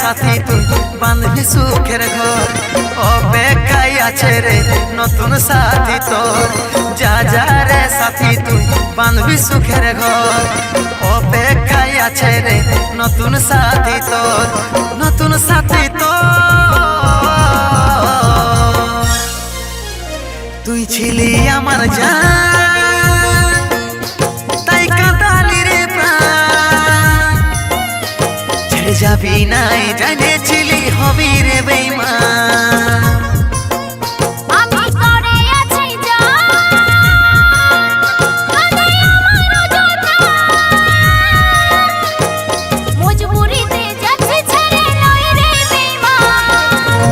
সাথী তুই বাঁধবি সুখের ঘর। অপেক্ষায় আছে রে নতুন সাথী তোর, যা যা রে সাথী তুই বাঁধবি সুখের ঘর। অপেক্ষায় আছে রে নতুন সাথী তোর, নতুন সাথী তোর। তুই ছিলি আমার জান, তাই কাঁদালি রে প্রাণ। ছেড়ে যাবি নাই জেনেছিলি হবি রে বেঈমান।